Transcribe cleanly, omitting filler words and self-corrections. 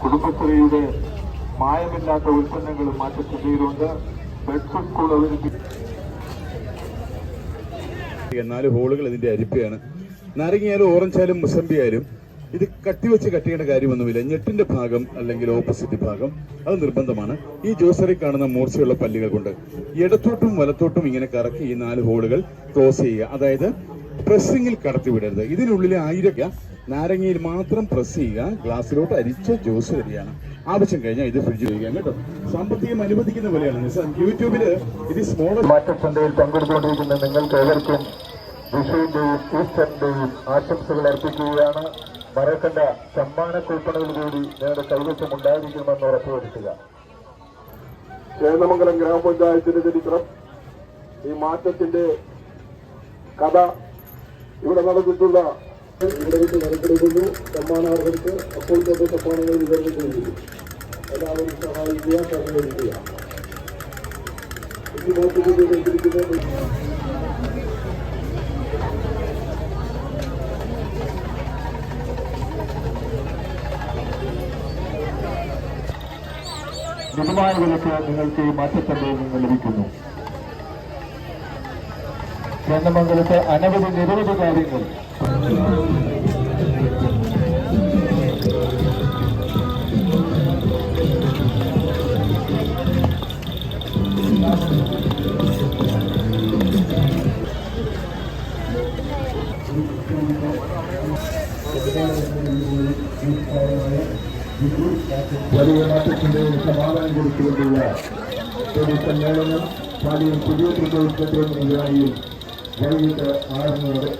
കുടുംബശ്രീയുടെ മായമില്ലാത്ത ഉൽപ്പന്നങ്ങളും മാറ്റച്ചന്തയിലുണ്ട്. Beds school അവതരിപ്പിക്കും. 4 ഹോളുകൾ ഇതിന്റെ അരിപ്പയാണ്. നാരങ്ങയായാലും ഓറഞ്ചായാലും മുസമ്പിയായാലും ഇത് കട്ടിവെച്ച് കട്ടിയേണ്ട കാര്യമൊന്നുമില്ല. ഞെട്ടിന്റെ ഭാഗം അല്ലെങ്കിൽ ഓപ്പോസിറ്റ് ഭാഗം അത് നിർബന്ധമാണ്. ഈ ജ്യൂസറിൽ കാണുന്ന മൂർച്ചയുള്ള പല്ലുകൾ കൊണ്ട് ഇടത്തോട്ടും വലത്തോട്ടും ഇങ്ങനെ കറക്കി ഈ 4 ഹോളുകൾ ക്ലോസ് ചെയ്യുക. അതായത് പ്രസ്സിങ്ങിൽ കടത്തി വിടരുത്. ഇതിനുള്ളിലെ 1000 നാരങ്ങയിൽ മാത്രം പ്രസ് ചെയ്യുക. ഗ്ലാസ്സിലോട്ട് അരിച്ച ജ്യൂസ് വരികയാണ്. ആവശ്യം കഴിഞ്ഞാൽ ഇത് ഫ്രിഡ്ജിൽ വയ്ക്കാം കേട്ടോ. സാമ്പത്തികം അനുവദിക്കുന്ന പോലെയാണ്. യൂട്യൂബില് ഇത് സ്മോൾ മാറ്റച്ചന്തയിൽ പങ്കെടുത്തുകൊണ്ടിരിക്കുന്ന നിങ്ങൾക്ക് ഏവർക്കും വിഷുവിന്റെയും ഈസ്റ്ററിന്റെയും ആശംസകൾ അർപ്പിക്കുകയാണ്. മറക്കണ്ട, സമ്മാന കൂപ്പണുകൾ കൂടി നിങ്ങളുടെ കൈവശം ഉണ്ടായിരിക്കുമെന്ന് ഉറപ്പുവരുത്തുക. ചേന്നമംഗലം ഗ്രാമപഞ്ചായത്തിന്റെ ചരിത്രം, ഈ മാറ്റത്തിന്റെ കഥ, ഇവിടെ നടന്നിട്ടുള്ള ഇവിടെ വെച്ച് നറുക്കെടുക്കുന്നു. സമ്മാനാർഹർക്ക് അപ്പോൾ തൊട്ട് സമ്മാനങ്ങൾ വിതരണം ചെയ്യുന്നു. എല്ലാവരും സഹായിക്കുക, സഹകരിക്കുക. ഈ മാറ്റത്തിന്റെ മിതമായ വിലക്ക് നിങ്ങൾക്ക് ഈ മാറ്റച്ചന്തയിൽ നിന്ന് ലഭിക്കുന്നു. ചേന്നമംഗലത്ത് നിരവധി കാര്യങ്ങൾ വലിയ മാറ്റത്തിന്റെ സമാധാനം കൊടുത്തുകൊണ്ടുള്ള ഒരു സമ്മേളനം പാലിയം പുതിയ പ്രതിനിധിയും വൈകിട്ട് 6 മണിയോടെ